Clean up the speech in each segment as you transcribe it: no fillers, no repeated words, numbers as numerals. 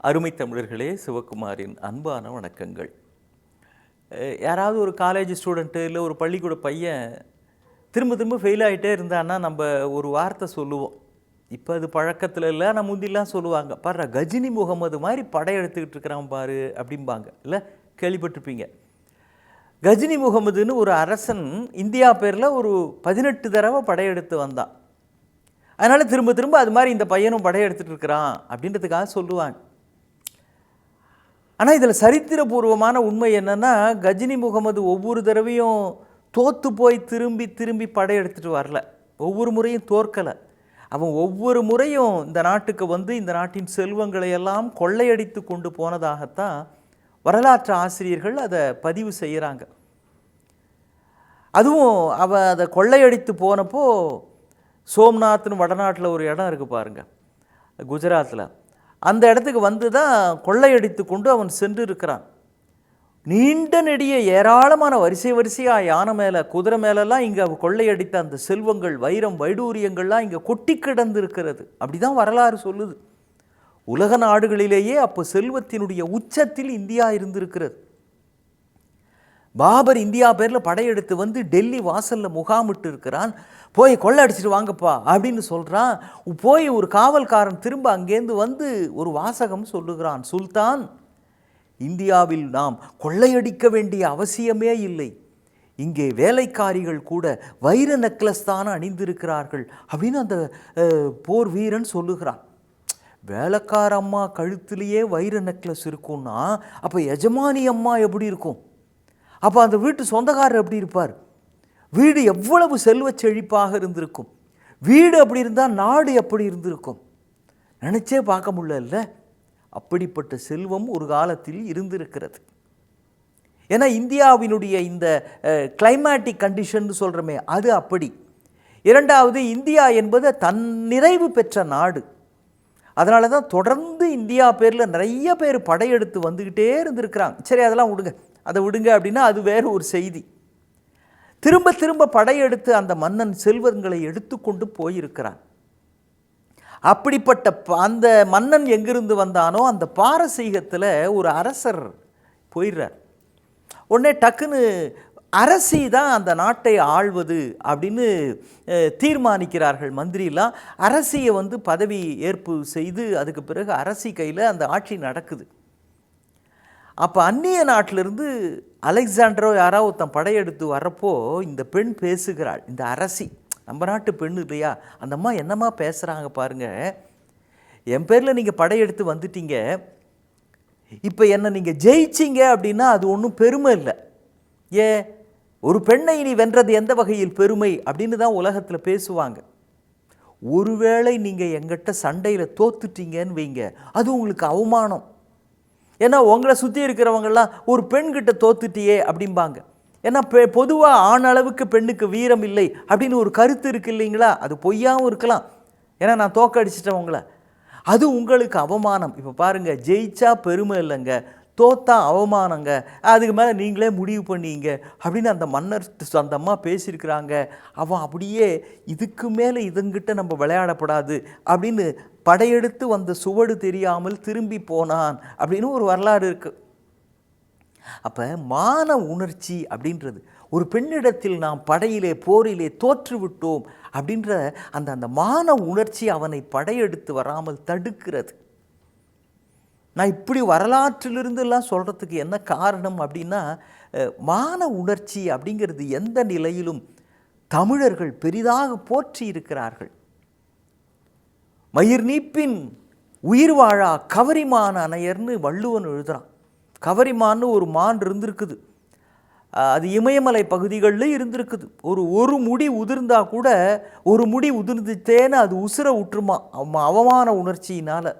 அருமை தமிழர்களே, சிவகுமாரின் அன்பான வணக்கங்கள். யாராவது ஒரு காலேஜ் ஸ்டூடெண்ட்டு இல்லை ஒரு பள்ளிக்கூட பையன் திரும்ப திரும்ப ஃபெயில் ஆகிட்டே இருந்தான்னா நம்ம ஒரு வார்த்தை சொல்லுவோம். இப்போ அது பழக்கத்தில் இல்லை, ஆனால் முந்திலாம் சொல்லுவாங்க, பாரு கஜினி முகமது மாதிரி படையெடுத்துக்கிட்டு இருக்கிறான் பாரு அப்படிம்பாங்க. இல்லை, கேள்விப்பட்டிருப்பீங்க. கஜினி முகமதுன்னு ஒரு அரசன் இந்தியா பேரில் ஒரு 18 தடவை படையெடுத்து வந்தான். அதனால் திரும்ப திரும்ப அது மாதிரி இந்த பையனும் படையெடுத்துட்டு இருக்கிறான் அப்படின்றதுக்காக சொல்லுவாங்க. ஆனால் இதில் சரித்திரபூர்வமான உண்மை என்னென்னா, கஜினி முகமது ஒவ்வொரு தடவையும் தோற்று போய் திரும்பி திரும்பி படையெடுத்துட்டு வரல, ஒவ்வொரு முறையும் தோற்கலை. அவன் ஒவ்வொரு முறையும் இந்த நாட்டுக்கு வந்து இந்த நாட்டின் செல்வங்களை எல்லாம் கொள்ளையடித்து கொண்டு போனதாகத்தான் வரலாற்று ஆசிரியர்கள் அதை பதிவு செய்கிறாங்க. அதுவும் அவன் அதை கொள்ளையடித்து போனப்போ சோம்நாத்னு வடநாட்டில் ஒரு இடம் இருக்குது பாருங்கள், குஜராத்தில். அந்த இடத்துக்கு வந்து தான் கொள்ளையடித்து கொண்டு அவன் சென்று இருக்கிறான். நீண்ட நெடிய ஏராளமான வரிசையாக யானை மேலே குதிரை மேலெல்லாம் இங்கே கொள்ளையடித்த அந்த செல்வங்கள், வைரம் வைடூரியங்கள்லாம் இங்கே கொட்டி கிடந்து இருக்கிறது. அப்படி தான் வரலாறு சொல்லுது. உலக நாடுகளிலேயே அப்போ செல்வத்தினுடைய உச்சத்தில் இந்தியா இருந்திருக்கிறது. பாபர் இந்தியா பேரில் படையெடுத்து வந்து டெல்லி வாசலில் முகாமிட்டு இருக்கிறான். போய் கொள்ளை அடிச்சுட்டு வாங்கப்பா அப்படின்னு சொல்கிறான். போய் ஒரு காவல்காரன் திரும்ப அங்கேருந்து வந்து ஒரு வாசகம் சொல்லுகிறான், சுல்தான், இந்தியாவில் நாம் கொள்ளையடிக்க வேண்டிய அவசியமே இல்லை, இங்கே வேலைக்காரிகள் கூட வைர நெக்லஸ் தானே அணிந்திருக்கிறார்கள் அப்படின்னு அந்த போர் வீரன் சொல்லுகிறான். வேலைக்கார அம்மா கழுத்துலேயே வைர நெக்லஸ் இருக்கும்னா அப்போ எஜமானி அம்மா எப்படி இருக்கும்? அப்போ அந்த வீட்டு சொந்தக்காரர் எப்படி இருப்பார்? வீடு எவ்வளவு செல்வ செழிப்பாக இருந்திருக்கும். வீடு அப்படி இருந்தால் நாடு எப்படி இருந்திருக்கும்? நினச்சே பார்க்க முடியல. அப்படிப்பட்ட செல்வம் ஒரு காலத்தில் இருந்திருக்கிறது. ஏன்னா இந்தியாவினுடைய இந்த கிளைமேட்டிக் கண்டிஷன் சொல்கிறோமே, அது அப்படி. இரண்டாவது, இந்தியா என்பது தன் நிறைவு பெற்ற நாடு. அதனால தான் தொடர்ந்து இந்தியா பேரில் நிறைய பேர் படையெடுத்து வந்துக்கிட்டே இருந்திருக்கிறாங்க. சரி, அதெல்லாம் விடுங்க, அதை விடுங்க அப்படின்னா அது வேறு ஒரு செய்தி. திரும்ப திரும்ப படையெடுத்து அந்த மன்னன் செல்வங்களை எடுத்துக்கொண்டு போயிருக்கிறான். அப்படிப்பட்ட அந்த மன்னன் எங்கிருந்து வந்தானோ அந்த பாரசீகத்தில் ஒரு அரசர் போயிடுறார். உடனே டக்குன்னு அரசி தான் அந்த நாட்டை ஆள்வது அப்படின்னு தீர்மானிக்கிறார்கள் மந்திரிலாம். அரசியை வந்து பதவி ஏற்பு செய்து அதுக்கு பிறகு அரசி கையில் அந்த ஆட்சி நடக்குது. அப்போ அந்நிய நாட்டிலிருந்து அலெக்சாண்டரோ யாராவது ஒருத்தன் படையெடுத்து வரப்போ இந்த பெண் பேசுகிறாள். இந்த அரசி நம்ம நாட்டு பெண் இல்லையா, அந்த அம்மா என்னம்மா பேசுகிறாங்க பாருங்கள். என் பேரில் நீங்கள் படையெடுத்து வந்துட்டீங்க, இப்போ என்னை நீங்கள் ஜெயிச்சிங்க அப்படின்னா அது ஒன்றும் பெருமை இல்லை. ஒரு பெண்ணை நீ வென்றது எந்த வகையில் பெருமை அப்படின்னு தான் உலகத்தில் பேசுவாங்க. ஒருவேளை நீங்கள் எங்கிட்ட சண்டையில் தோத்துட்டீங்கன்னு வைங்க, அது உங்களுக்கு அவமானம். ஏன்னா உங்களை சுற்றி இருக்கிறவங்கெல்லாம் ஒரு பெண்கிட்ட தோத்துட்டியே அப்படிம்பாங்க. ஏன்னா பொதுவாக ஆண் அளவுக்கு பெண்ணுக்கு வீரம் இல்லை அப்படின்னு ஒரு கருத்து இருக்குது இல்லைங்களா? அது பொய்யாகவும் இருக்கலாம். ஏன்னா நான் தோக்கடிச்சிட்டேன் உங்களை, அது உங்களுக்கு அவமானம். இப்போ பாருங்கள், ஜெயிச்சா பெருமை இல்லைங்க, தோத்தா அவமானங்க, அதுக்கு மேலே நீங்களே முடிவு பண்ணிங்க அப்படின்னு அந்த மன்னர் அந்த அம்மா பேசியிருக்கிறாங்க. அவன் அப்படியே இதுக்கு மேலே இதுங்கிட்ட நம்ம விளையாடப்படாது அப்படின்னு படையெடுத்து வந்த சுவடு தெரியாமல் திரும்பி போனான் அப்படின்னு ஒரு வரலாறு இருக்குது. அப்போ மான உணர்ச்சி அப்படின்றது, ஒரு பெண்ணிடத்தில் நாம் படையிலே போரிலே தோற்றுவிட்டோம் அப்படின்ற அந்த மான உணர்ச்சி அவனை படையெடுத்து வராமல் தடுக்கிறது. நான் இப்படி வரலாற்றிலிருந்துலாம் சொல்கிறதுக்கு என்ன காரணம் அப்படின்னா, மான உணர்ச்சி அப்படிங்கிறது எந்த நிலையிலும் தமிழர்கள் பெரிதாக போற்றி இருக்கிறார்கள். மயிர் நீப்பின் உயிர் வாழா கவரிமான் அணையர்னு வள்ளுவன் எழுதுகிறான். கவரிமான்னு ஒரு மான் இருந்திருக்குது, அது இமயமலை பகுதிகளில் இருந்திருக்குது. ஒரு முடி உதிர்ந்தா கூட ஒரு முடி உதிர்ந்துட்டேன்னு அது உசுர விட்டுருமா அவமான உணர்ச்சியினால்.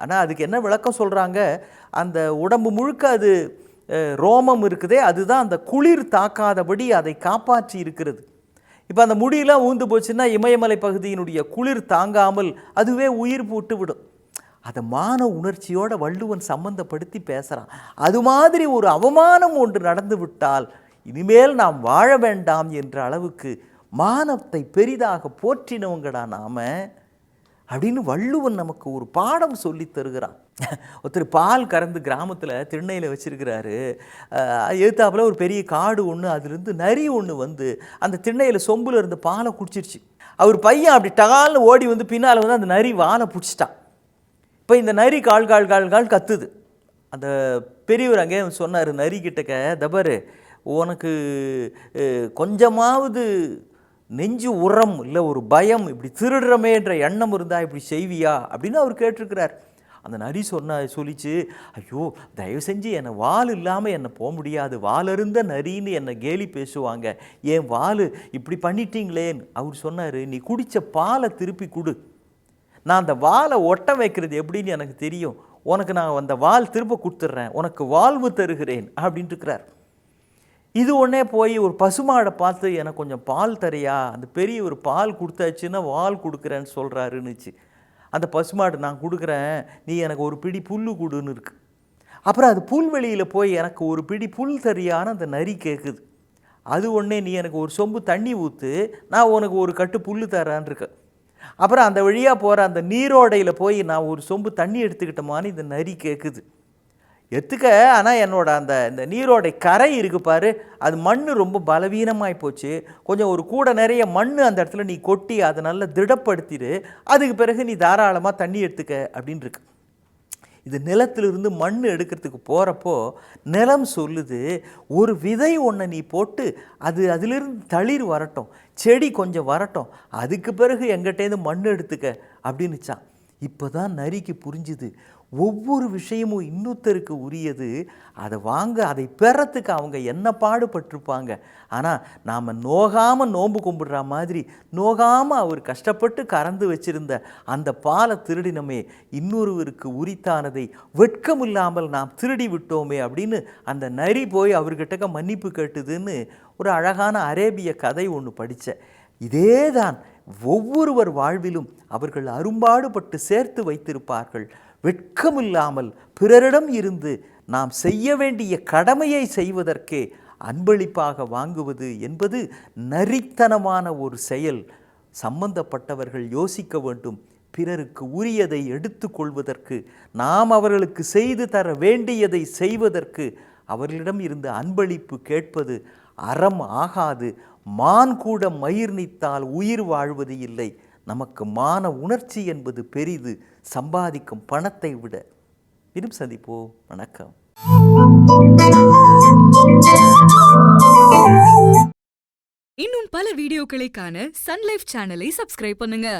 ஆனால் அதுக்கு என்ன விளக்கம் சொல்கிறாங்க, அந்த உடம்பு முழுக்க அது ரோமம் இருக்குதே, அதுதான் அந்த குளிர் தாக்காதபடி அதை காப்பாற்றி இருக்கிறது. இப்போ அந்த முடியெல்லாம் ஊந்து போச்சுன்னா இமயமலை பகுதியினுடைய குளிர் தாங்காமல் அதுவே உயிர் போட்டு விடும். அதை மான உணர்ச்சியோட வள்ளுவன் சம்பந்தப்படுத்தி பேசுகிறான். அது மாதிரி ஒரு அவமானம் ஒன்று நடந்து விட்டால் இனிமேல் நாம் வாழ வேண்டாம் என்ற அளவுக்கு மானத்தை பெரிதாக போற்றினவங்கடா நாம். அப்படின்னு வள்ளுவன் நமக்கு ஒரு பாடம் சொல்லி தருகிறான். ஒருத்தர் பால் கறந்து கிராமத்தில் திண்ணையில் வச்சிருக்கிறாரு. எழுத்தாப்புல ஒரு பெரிய காடு ஒன்று, அதுலேருந்து நரி ஒன்று வந்து அந்த திண்ணையில் சொம்பில் இருந்த பாலை குடிச்சிருச்சு. அவர் பையன் அப்படி டகால்னு ஓடி வந்து பின்னால் வந்து அந்த நரி வாலை பிடிச்சிட்டான். இப்போ இந்த நரி கால் கால் கால் கால் கத்துது. அந்த பெரியவர் அங்கே சொன்னார் நரி கிட்டக்க, தபரு உனக்கு கொஞ்சமாவது நெஞ்சு உரம் இல்லை ஒரு பயம், இப்படி திருடுறமேன்ற எண்ணம் இருந்தால் இப்படி செய்வியா அப்படின்னு அவர் கேட்டிருக்கிறார். அந்த நரி சொல்லிச்சு, ஐயோ தயவு செஞ்சு என்னை வால் இல்லாமல் என்னை போக முடியாது, வாலருந்த நரின்னு என்னை கேலி பேசுவாங்க, ஏன் வால் இப்படி பண்ணிட்டீங்களேன்னு. அவர் சொன்னார், நீ குடித்த பாலை திருப்பி கொடு, நான் அந்த வாலை ஒட்ட வைக்கிறது எப்படின்னு எனக்கு தெரியும், உனக்கு நான் அந்த வால் திரும்ப கொடுத்துட்றேன், உனக்கு வாழ்வு தருகிறேன் அப்படின்ட்டு இருக்கிறார். இது ஒன்றே போய் ஒரு பசுமாடை பார்த்து எனக்கு கொஞ்சம் பால் தரையா, அந்த பெரிய ஒரு பால் கொடுத்தாச்சுன்னா வால் கொடுக்குறேன்னு சொல்கிறாருன்னுச்சு. அந்த பசுமாடு, நான் கொடுக்குறேன், நீ எனக்கு ஒரு பிடி புல் கொடுன்னு இருக்கு. அப்புறம் அது புல்வெளியில் போய் எனக்கு ஒரு பிடி புல் தரியான்னு அந்த நரி கேட்குது. அது ஒன்றே, நீ எனக்கு ஒரு சொம்பு தண்ணி ஊற்று, நான் உனக்கு ஒரு கட்டு புல் தரான்னு இருக்க. அப்புறம் அந்த வழியாக போகிற அந்த நீரோடையில் போய் நான் ஒரு சொம்பு தண்ணி எடுத்துக்கிட்டோமான்னு இந்த நரி கேட்குது. எடுத்துக்க, ஆனால் என்னோட இந்த நீரோடை கரை இருக்கு பாரு, அது மண் ரொம்ப பலவீனமாகி போச்சு, கொஞ்சம் ஒரு கூட நிறைய மண் அந்த இடத்துல நீ கொட்டி அதை நல்லா திடப்படுத்திடு, அதுக்கு பிறகு நீ தாராளமாக தண்ணி எடுத்துக்க அப்படின்னு இருக்கு. இது நிலத்திலிருந்து மண் எடுக்கிறதுக்கு போகிறப்போ நிலம் சொல்லுது, ஒரு விதை ஒன்றை நீ போட்டு அதிலிருந்து தளிர் வரட்டும், செடி கொஞ்சம் வரட்டும், அதுக்கு பிறகு எங்கிட்டேருந்து மண் எடுத்துக்க அப்படின்னுச்சான். இப்போ தான் நரிக்கு புரிஞ்சுது, ஒவ்வொரு விஷயமும் இன்னொருத்தருக்கு உரியது, அதை வாங்க அதை பெறத்துக்கு அவங்க என்ன பாடுபட்டிருப்பாங்க. ஆனால் நாம் நோகாமல் நோன்பு கும்பிடுற மாதிரி நோகாமல் அவர் கஷ்டப்பட்டு கறந்து வச்சிருந்த அந்த பாலை திருடினமே, இன்னொருவருக்கு உரித்தானதை வெட்கமில்லாமல் நாம் திருடி விட்டோமே அப்படின்னு அந்த நரி போய் அவர்கிட்ட மன்னிப்பு கேட்டுதுன்னு ஒரு அழகான அரேபிய கதை ஒன்று படித்தேன். இதே தான் ஒவ்வொருவர் வாழ்விலும் அவர்கள் அரும்பாடுபட்டு சேர்த்து வைத்திருப்பார்கள். வெட்கமில்லாமல் பிறரிடம் இருந்து நாம் செய்ய வேண்டிய கடமையை செய்வதற்கே அன்பளிப்பாக வாங்குவது என்பது நரித்தனமான ஒரு செயல். சம்பந்தப்பட்டவர்கள் யோசிக்க வேண்டும். பிறருக்கு உரியதை எடுத்துக்கொள்வதற்கு, நாம் அவர்களுக்கு செய்து தர வேண்டியதை செய்வதற்கு அவர்களிடம் இருந்து அன்பளிப்பு கேட்பது அறம் ஆகாது. மான் கூட மயிர் நீத்தால் உயிர் வாழ்வது இல்லை. நமக்கு மான உணர்ச்சி என்பது பெரிது, சம்பாதிக்கும் பணத்தை விட. மீண்டும் சந்திப்போம். வணக்கம். இன்னும் பல வீடியோக்களை காண சன் லைஃப் சேனலை சப்ஸ்கிரைப் பண்ணுங்க.